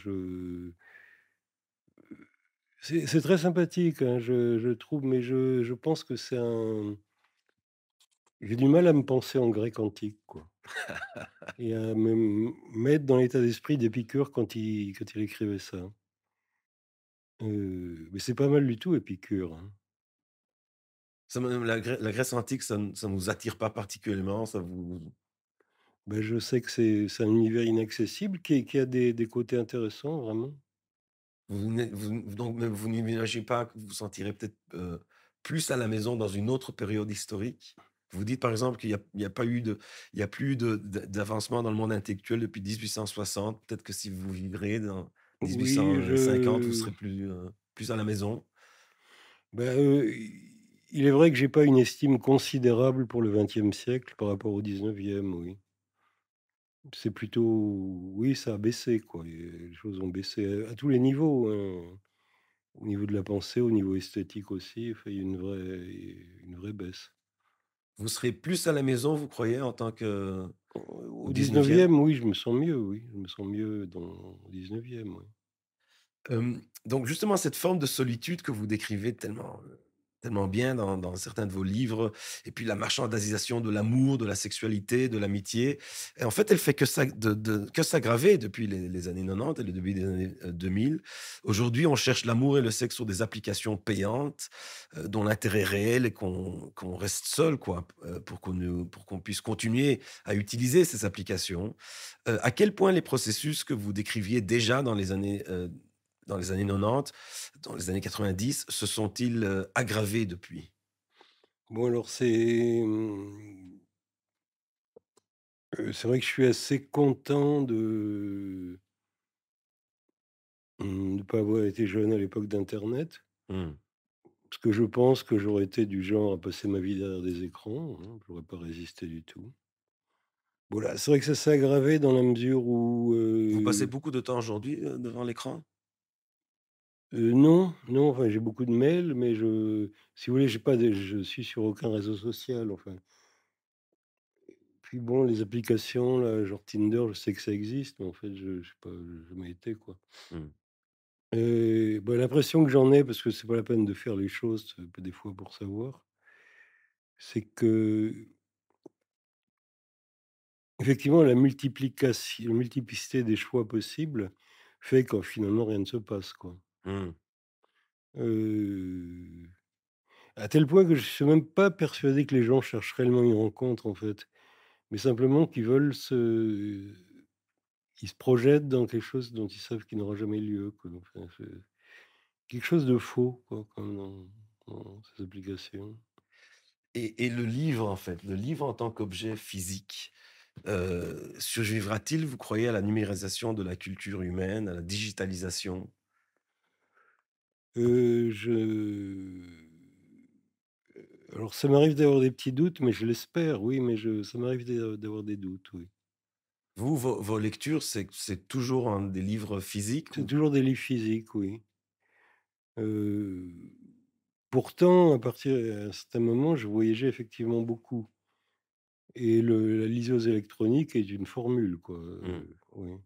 C'est très sympathique, hein, je trouve, mais je pense que c'est un j'ai du mal à me penser en grec antique, quoi, et à me mettre dans l'état d'esprit d'Épicure quand il écrivait ça. Mais c'est pas mal du tout Épicure, hein. Ça me la Grèce antique, ça nous attire pas particulièrement, ça vous Bah, je sais que c'est un univers inaccessible qui a des côtés intéressants vraiment. donc même vous n'imaginez pas que vous vous sentirez peut-être, plus à la maison dans une autre période historique? Vous dites, par exemple, qu'il y a pas eu de il y a plus d'avancement dans le monde intellectuel depuis 1860. Peut-être que si vous vivrez dans Oui, 1850, vous serez plus à la maison. bah, il est vrai que j'ai pas une estime considérable pour le XXe siècle par rapport au 19e, oui. C'est plutôt oui, ça a baissé quoi, les choses ont baissé à tous les niveaux, hein. Au niveau de la pensée, au niveau esthétique aussi, enfin, il y a une vraie baisse. Vous serez plus à la maison, vous croyez, en tant que au Au 19e? 19e, oui, je me sens mieux, oui, je me sens mieux dans au 19e, oui. Donc justement, cette forme de solitude que vous décrivez tellement bien dans certains de vos livres et puis la marchandisation de l'amour, de la sexualité, de l'amitié et en fait, elle fait que s'aggraver depuis les années 90 et le début des années, 2000. Aujourd'hui, on cherche l'amour et le sexe sur des applications payantes, dont l'intérêt réel est qu'on reste seul quoi, pour qu'on puisse continuer à utiliser ces applications. À quel point les processus que vous décriviez déjà dans les années 90, dans les années 90, se sont-ils, aggravés depuis? Bon alors c'est vrai que je suis assez content de pas avoir été jeune à l'époque d'internet, Mmh. parce que je pense que j'aurais été du genre à passer ma vie derrière des écrans, hein, j'aurais pas résisté du tout. Voilà, c'est vrai que ça s'est aggravé dans la mesure où, Vous passez beaucoup de temps aujourd'hui, devant l'écran? non, non, enfin, j'ai beaucoup de mails, mais si vous voulez, j'ai pas de je suis sur aucun réseau social, enfin. Puis bon, les applications là, genre Tinder, je sais que ça existe, mais en fait, je sais pas, j'ai jamais été, quoi. Mmh. Bah, l'impression que j'en ai, parce que c'est pas la peine de faire les choses, des fois pour savoir, c'est qu'effectivement la multiplicité des choix possibles fait que finalement rien ne se passe, quoi. Mmh. Heu, à tel point que je suis même pas persuadé que les gens cherchent réellement une rencontre, en fait, mais simplement qu'ils veulent se ils se projettent dans quelque chose dont ils savent qu'il n'aura jamais lieu, quoi. Enfin, c'est quelque chose de faux, quoi, comme dans ces applications. Et le livre, en fait, le livre en tant qu'objet physique, survivra-t-il, vous croyez, à la numérisation de la culture humaine, à la digitalisation? Je alors ça m'arrive d'avoir des petits doutes, mais je l'espère, oui, mais je ça m'arrive d'avoir des doutes, oui. Vous, vos lectures, c'est toujours, des livres physiques C'est ou toujours des livres physiques, oui. Heu, pourtant, à partir à un certain moment, je voyageais effectivement beaucoup et la liseuse électronique est une formule, quoi, mmh, oui.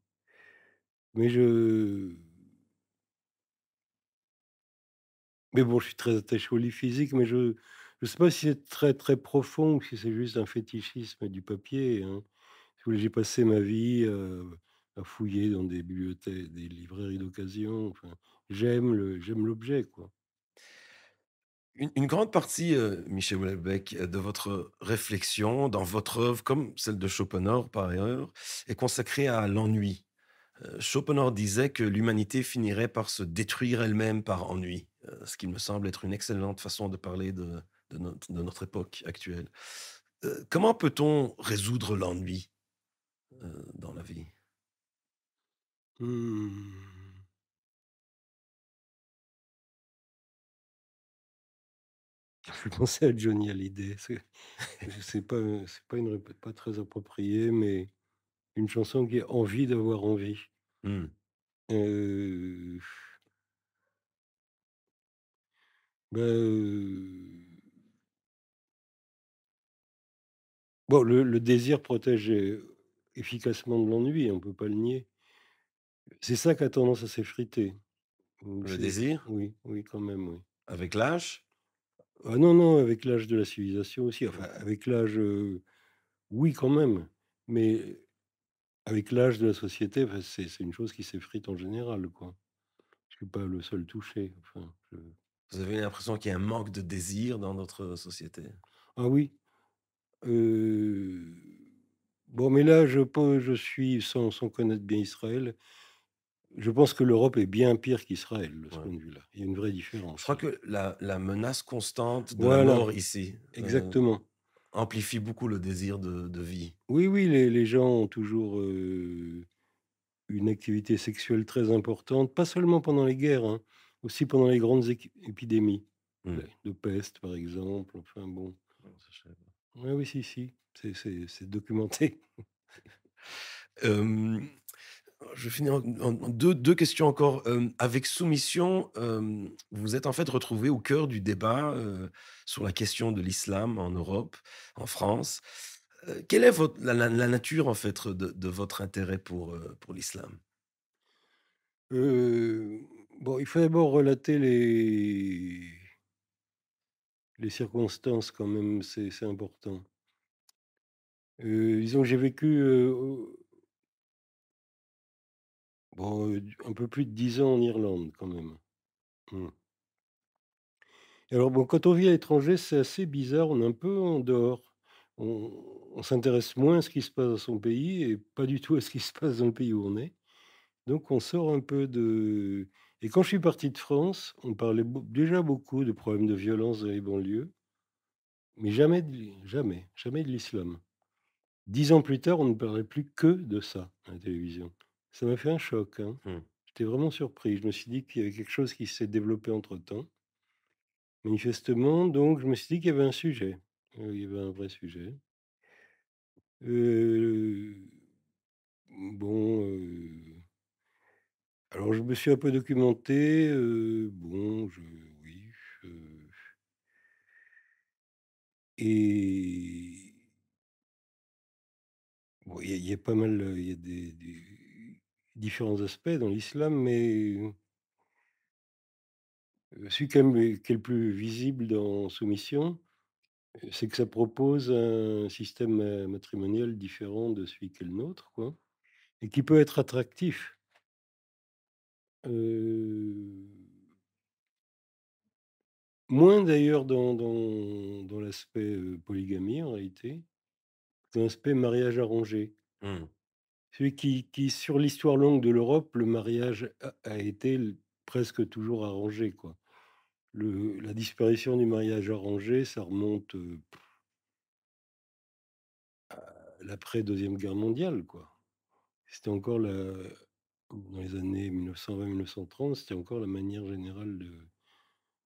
Mais bon, je suis très attaché au livre physique, mais je sais pas si c'est très, très profond ou si c'est juste un fétichisme du papier, hein. Si vous voulez, j'ai passé ma vie, à fouiller dans des bibliothèques, des librairies d'occasion, enfin, j'aime l'objet, quoi. une grande partie, Michel Houellebecq, de votre réflexion dans votre œuvre, comme celle de Schopenhauer par ailleurs, est consacrée à l'ennui. Schopenhauer disait que l'humanité finirait par se détruire elle-même par ennui, ce qui me semble être une excellente façon de parler de notre époque actuelle. Comment peut-on résoudre l'ennui, dans la vie? Mmh. Je pensais à Johnny Hallyday, c'est pas une pas très approprié, mais une chanson qui est «Envie d'avoir envie». Mmh. Heu, bah, bon, le désir protège, efficacement de l'ennui, on peut pas le nier. C'est ça qui a tendance à s'effriter. Mmh, Le c'est désir, oui, oui, quand même, oui. avec l'âge? Ah non, non, avec l'âge de la civilisation aussi, enfin, avec l'âge, oui, quand même, mais avec l'âge de la société, enfin, c'est une chose qui s'effrite en général, quoi. Je suis pas le seul touché, enfin, je Vous avez l'impression qu'il y a un manque de désir dans notre société? ah oui, heu, bon, mais là, je suis sans connaître bien Israël, je pense que l'Europe est bien pire qu'Israël, de ce Ouais. point de vue-là. Il y a une vraie Je différence, crois hein. que la menace constante de la Voilà, mort ici, exactement. amplifie beaucoup le désir de vie. Oui, oui, les gens ont toujours, une activité sexuelle très importante, pas seulement pendant les guerres, hein, aussi pendant les grandes épidémies, Mmh. de peste, par exemple, enfin bon. Non, ça, je savais pas. Oui, oui, si, si, c'est documenté. Hem, je vais finir en 2 questions encore. Avec soumission, vous êtes en fait retrouvé au cœur du débat, sur la question de l'islam en Europe, en France. Quelle est votre la nature en fait de votre intérêt pour l'islam? Heu, bon, il faut d'abord relater les circonstances quand même, c'est important. Disons que j'ai vécu, bon, un peu plus de 10 ans en Irlande quand même. Mmh. Et alors bon, quand on vit à l'étranger, c'est assez bizarre, on est un peu en dehors. On s'intéresse moins à ce qui se passe dans son pays et pas du tout à ce qui se passe dans le pays où on est. Donc on sort un peu de et quand je suis parti de France, on parlait déjà beaucoup de problèmes de violence dans les banlieues, mais jamais de l'islam. 10 ans plus tard, on ne parlait plus que de ça à la télévision. Ça m'a fait un choc, hein. Mmh. J'étais vraiment surpris. Je me suis dit qu'il y avait quelque chose qui s'est développé entre-temps, manifestement, donc je me suis dit qu'il y avait un sujet, il y avait un vrai sujet. Heu, bon, alors je me suis un peu documenté, bon, je oui, heu et bon, il y a pas mal, il y a des différents aspects dans l'islam, mais celui quand même qui est le plus visible dans Soumission, c'est que ça propose un système matrimonial différent de celui qui est le nôtre, quoi, et qui peut être attractif. Heu, moins d'ailleurs dans l'aspect, polygamie en réalité, dans l'aspect mariage arrangé. Mmh. Celui qui sur l'histoire longue de l'Europe, le mariage a été presque toujours arrangé, quoi. La disparition du mariage arrangé, ça remonte, l'après Deuxième Guerre mondiale, quoi. C'était encore dans les années 1920-1930, c'était encore la manière générale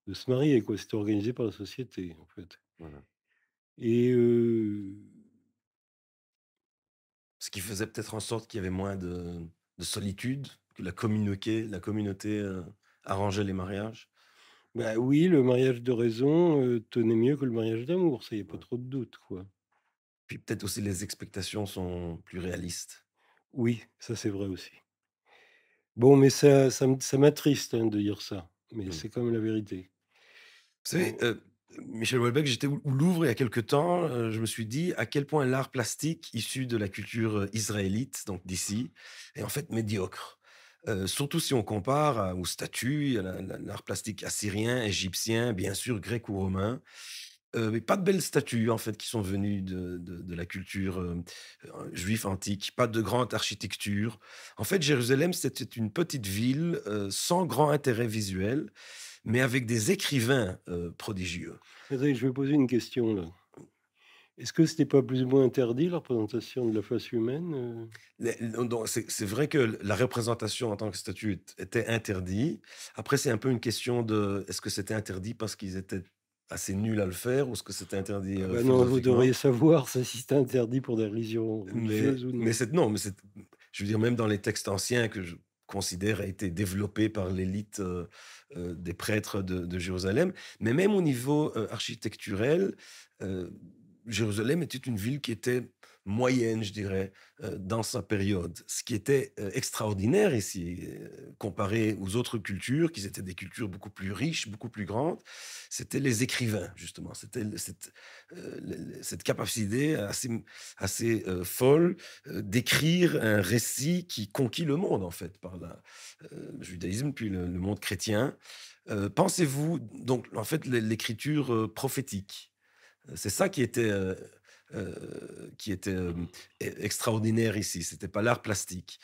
de se marier, quoi. C'était organisé par la société, en fait. Voilà. Et Ce qui faisait peut-être en sorte qu'il y avait moins de solitude, que la communauté, arrangeait les mariages? bah, oui, le mariage de raison, tenait mieux que le mariage d'amour, ça, y a pas Ouais. trop de doute, quoi. Puis peut-être aussi les expectations sont plus réalistes. Oui, ça, c'est vrai aussi. Bon, mais ça m'attriste, hein, de dire ça, mais Mmh. c'est quand même la vérité. Vous savez, On Michel Houellebecq, j'étais au Louvre il y a quelque temps, je me suis dit à quel point l'art plastique issu de la culture, israélite, donc d'ici, est en fait médiocre. Surtout si on compare aux statues, à l'art plastique assyrien, égyptien, bien sûr gréco-romain. Mais pas de belles statues en fait qui sont venues de la culture, juive antique, pas de grande architecture. En fait, Jérusalem, c'était une petite ville, sans grand intérêt visuel, mais avec des écrivains, prodigieux. attendez, je vais poser une question, là. Est-ce que c'était pas plus ou moins interdit, la représentation de la face humaine, Donc c'est vrai que la représentation en tant que statue était interdit. Après, c'est un peu une question de est-ce que c'était interdit parce qu'ils étaient assez nuls à le faire ou est-ce que c'était interdit, Ah bah, non, vous devriez philosophiquement? savoir ça si c'était interdit pour des religions Mais religieuses ou mais non. c'est non, mais c'est je veux dire même dans les textes anciens que je considère a été développés par l'élite, des prêtres de Jérusalem, mais même au niveau, architecturel, heu, Jérusalem était une ville qui était moyenne, je dirais, dans sa période. Ce qui était, extraordinaire ici, comparé aux autres cultures qui étaient des cultures beaucoup plus riches, beaucoup plus grandes, c'était les écrivains justement. C'était cette capacité assez, folle, d'écrire un récit qui conquit le monde, en fait, par le judaïsme, puis le monde chrétien. Pensez-vous donc en fait, l'écriture, prophétique, c'est ça qui était, extraordinaire ici, c'était pas l'art plastique.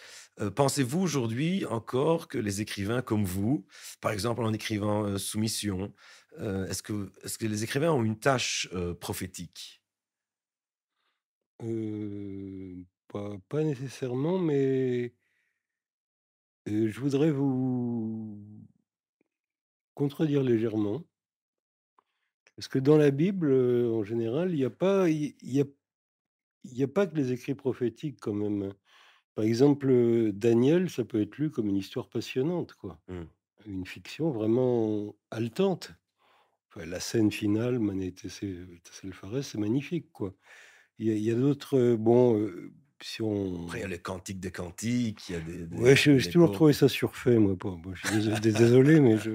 Pensez-vous aujourd'hui encore que les écrivains comme vous, par exemple en écrivant, Soumission, est-ce que les écrivains ont une tâche, prophétique? Pas nécessairement, mais je voudrais vous contredire légèrement. Parce que dans la Bible, en général, il y a pas que les écrits prophétiques quand même, hein. Par exemple, Daniel, ça peut être lu comme une histoire passionnante, quoi. Mmh. Une fiction vraiment haletante. Enfin, la scène finale, Mané Tessel Pharès, c'est magnifique, quoi. Il y a d'autres, bon, si Après, il y a on le cantique des cantiques, il y a ouais, j'ai des toujours poèmes. trouvé ça surfait, moi, bon, je suis désolé, mais c'est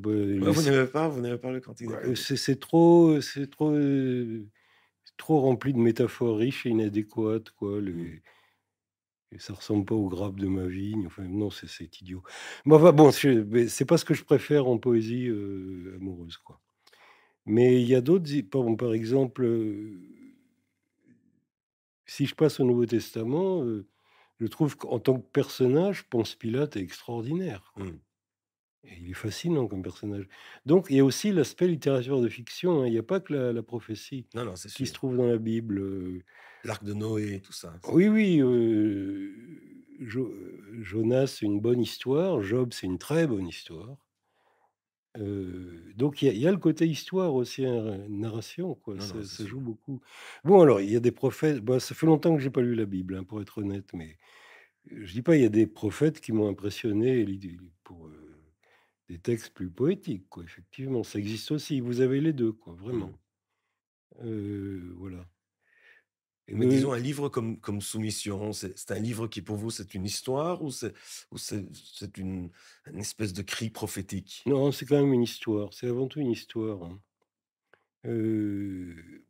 pas Ouais, les vous n'aimez pas le cantique des cantiques? c'est trop rempli de métaphores riches et inadéquates, quoi, Mmh. les et ça ressemble pas aux grappes de ma vigne, enfin non, c'est idiot. Mais enfin bon, mais c'est pas ce que je préfère en poésie, amoureuse, quoi. Mais il y a d'autres par exemple, si je passe au Nouveau Testament, je trouve qu'en tant que personnage, Ponce Pilate est extraordinaire, quoi. Mmh. Et il est fascinant comme personnage. Donc il y a aussi l'aspect littérature de fiction, hein. Il y a pas que la prophétie Non, non, c'est qui se sûr. trouve dans la Bible, L'arc de Noé, tout ça. oui, oui, Jonas, c'est une bonne histoire, Job, c'est une très bonne histoire. Donc il y a le côté histoire aussi, hein, narration, quoi, Non, non, c'est ça sûr. joue beaucoup. Bon alors, il y a des prophètes, bah, ça fait longtemps que j'ai pas lu la Bible, hein, pour être honnête, mais je dis pas, il y a des prophètes qui m'ont impressionné pour, des textes plus poétiques, quoi, effectivement, ça existe aussi. Vous avez les 2, quoi, Mmh. vraiment. Voilà. Mais disons un livre comme Soumission, c'est un livre qui pour vous c'est une histoire ou c'est une espèce de cri prophétique? Non, c'est quand même une histoire, c'est avant tout une histoire, hein. Heu,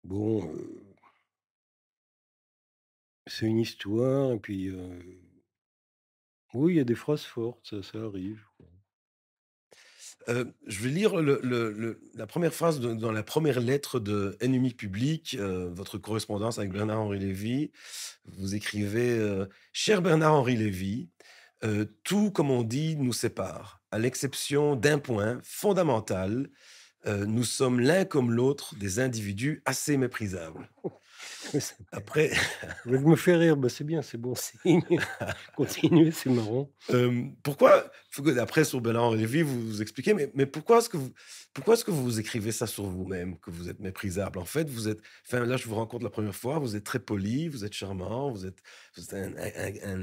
bon, c'est une histoire et puis, oui, il y a des phrases fortes, ça arrive, quoi. Je vais lire la première phrase dans la première lettre de Ennemi public, votre correspondance avec Bernard-Henri Lévy. Vous écrivez, «Cher Bernard-Henri Lévy, tout, comme on dit, nous sépare, à l'exception d'un point fondamental, nous sommes l'un comme l'autre des individus assez méprisables». C'est Après, je me fais rire, bah, c'est bien, c'est bon signe. Continuez, c'est marrant. pourquoi faut que après sur Bernard Lévy, vous expliquez, mais pourquoi est-ce que vous écrivez ça sur vous-même, que vous êtes méprisable? En fait, vous êtes enfin, là, je vous rencontre la première fois, vous êtes très poli, vous êtes charmant, vous êtes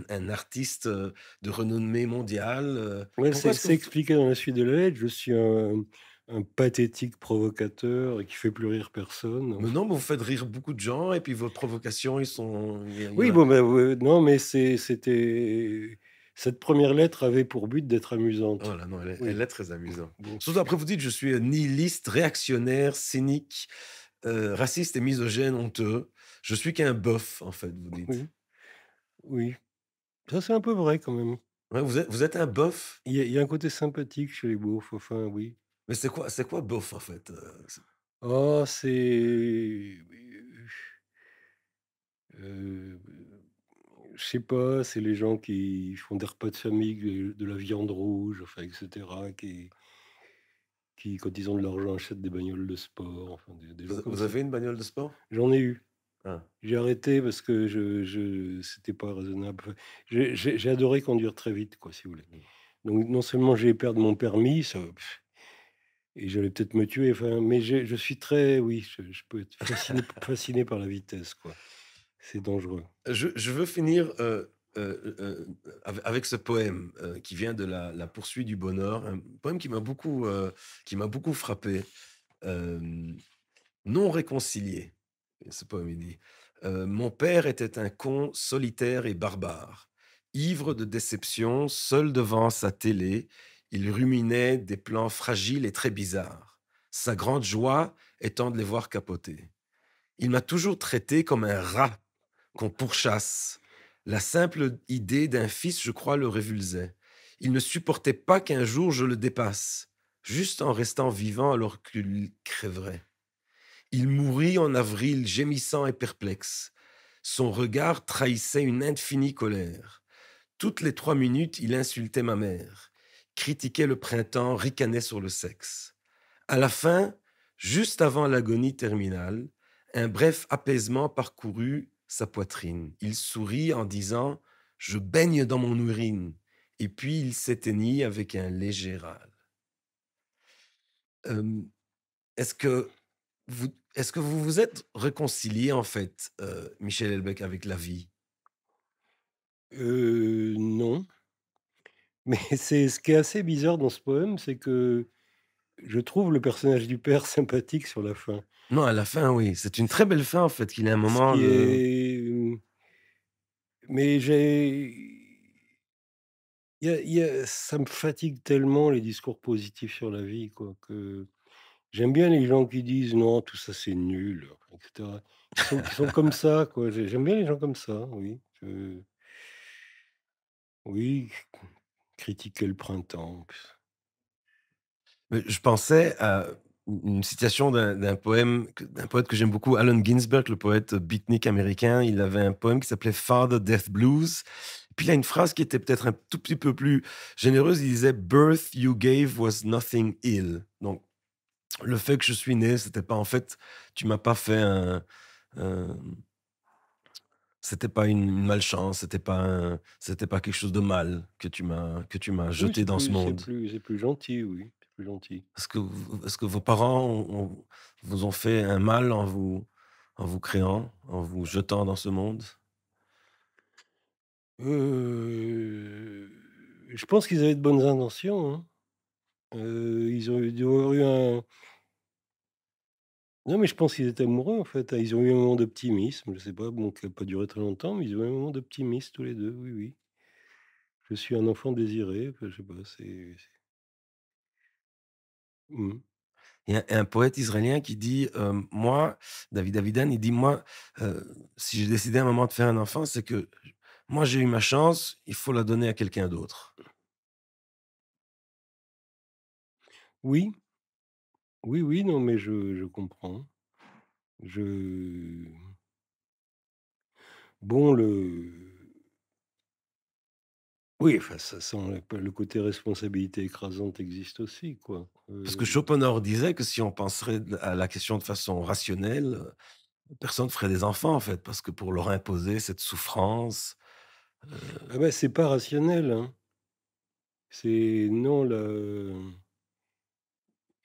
un artiste, de renommée mondiale, Ouais, pourquoi est-ce que c'est vous expliqué dans la suite de la lettre. Je suis un pathétique provocateur et qui fait plus rire personne, mais enfin. non, mais vous faites rire beaucoup de gens et puis vos provocations, ils sont il y en Oui, a bon, bah, non, mais c'était cette première lettre avait pour but d'être amusante. voilà, non, elle Oui, est très amusante. bon, Surtout après vous dites: «Je suis, nihiliste, réactionnaire, cynique, raciste et misogyne, honteux. Je suis qu'un bœuf», en fait, vous dites. oui, oui. Ça, c'est un peu vrai quand même. Ouais, vous êtes un bœuf? Il y a un côté sympathique chez les beaufs, enfin, oui. Mais c'est quoi beauf, en fait? C'est Oh, heu, je sais pas, c'est les gens qui font des repas de famille, de la viande rouge, enfin et cetera, qui, quand ils ont de l'argent, achètent des bagnoles de sport, enfin des gens comme vous ça. avez une bagnole de sport? J'en ai eu. Ah. J'ai arrêté parce que je c'était pas raisonnable. Enfin, j'ai adoré conduire très vite, quoi, si vous voulez. Mmh. Donc non seulement j'ai perdu mon permis, et j'allais peut-être me tuer, enfin, mais je suis très oui, je peux être fasciné par la vitesse, quoi. C'est dangereux. Je veux finir, avec ce poème, qui vient de la poursuite du bonheur, un poème qui m'a beaucoup frappé. Hem, Non réconcilié, ce poème il dit: «Mon père était un con solitaire et barbare. Ivre de déception, seul devant sa télé, il ruminait des plans fragiles et très bizarres, sa grande joie étant de les voir capoter. Il m'a toujours traité comme un rat qu'on pourchasse. La simple idée d'un fils, je crois, le révulsait. Il ne supportait pas qu'un jour je le dépasse, juste en restant vivant alors qu'il crèverait. Il mourut en avril, gémissant et perplexe. Son regard trahissait une infinie colère. Toutes les 3 minutes, il insultait ma mère, critiquait le printemps, ricanait sur le sexe. À la fin, Juste avant l'agonie terminale, un bref apaisement parcourut sa poitrine. Il sourit en disant: «Je baigne dans mon urine», et puis il s'éteignit avec un léger râle. Hem, est-ce que vous vous êtes réconcilié en fait, Michel Houellebecq, avec la vie? Non, mais c'est ce qui est assez bizarre dans ce poème, c'est que je trouve le personnage du père sympathique sur la fin. Non, à la fin, oui, c'est une très belle fin en fait, qu'il ait un Ce moment qui de est, mais ça me fatigue tellement les discours positifs sur la vie, quoi, que j'aime bien les gens qui disent: «Non, tout ça c'est nul», et cetera. Qui sont comme ça, quoi. J'aime bien les gens comme ça, oui. Oui, critiquer le printemps. mais je pensais à une citation d'un poète que j'aime beaucoup, Allen Ginsberg, le poète beatnik américain. Il avait un poème qui s'appelait Father Death Blues. Puis il a une phrase qui était peut-être un tout petit peu plus généreuse. Il disait: «Birth you gave was nothing ill». Donc le fait que je suis né, c'était pas en fait, tu m'as pas fait un c'était pas une malchance, c'était pas quelque chose de mal que tu m'as Oui, jeté dans ce monde. c'est plus gentil, oui, c'est plus gentil. Est-ce que vos parents vous ont fait un mal en vous créant, en vous jetant dans ce monde? Heu, je pense qu'ils avaient de bonnes intentions, hein. Ils ont eu un non, mais je pense qu'ils étaient amoureux, en fait. Ils ont eu un moment d'optimisme, je sais pas, bon, qui a pas duré très longtemps, mais ils ont eu un moment d'optimisme tous les 2. Oui, oui. Je suis un enfant désiré, enfin, je sais pas, mmh. Il y a un poète israélien qui dit, moi, David Avidan, il dit: «Moi, si j'ai décidé à un moment de faire un enfant, c'est que moi j'ai eu ma chance, il faut la donner à quelqu'un d'autre». Oui, oui, oui, non, mais je comprends. Je bon, oui, enfin, ça sans le côté responsabilité écrasante existe aussi, quoi. Parce que Schopenhauer disait que si on penserait à la question de façon rationnelle, personne ne ferait des enfants, en fait, parce que pour leur imposer cette souffrance, Ah bah, c'est pas rationnel, hein. C'est non,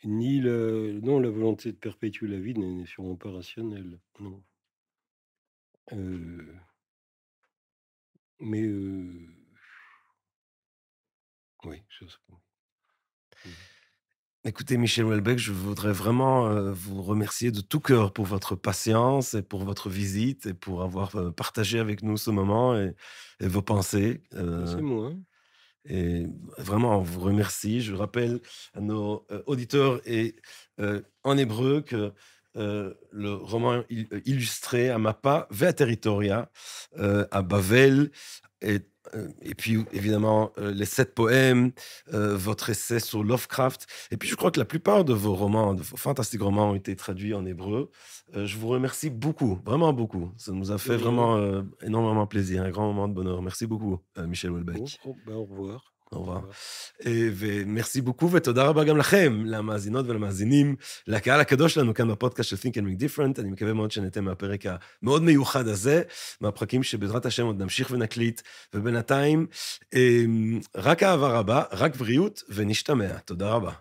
non, la volonté de perpétuer la vie n'est sûrement pas rationnelle, non. Heu, mais oui, je sais pas. Mmh. écoutez, Michel Houellebecq, je voudrais vraiment, vous remercier de tout cœur pour votre patience et pour votre visite et pour avoir, partagé avec nous ce moment et vos pensées, Bah, c'est moi. et vraiment on vous remercie. Je rappelle à nos, auditeurs en hébreu que, le roman illustré à Mappa Vea Territoria, à Bavel, et et puis évidemment, les 7 poèmes, votre essai sur Lovecraft, et puis je crois que la plupart de vos romans, de vos fantastiques romans ont été traduits en hébreu. Je vous remercie beaucoup, vraiment beaucoup. Ça nous a De fait rien. vraiment, énormément plaisir, un grand moment de bonheur. Merci beaucoup, Michel Bon, Houellebecq. bah, au revoir. au Au revoir. revoir. ומרסי בוקו ותודה רבה גם לכם, למאזינות ולמאזינים, לקהל הקדוש שלנו כאן בפודקאסט של Think and Make Different. אני מקווה מאוד שנהנתם מהפרק המאוד מיוחד הזה, מהפרקים שבעזרת השם עוד נמשיך ונקליט, ובינתיים רק אהבה רבה, רק בריאות ונשתמע. תודה רבה.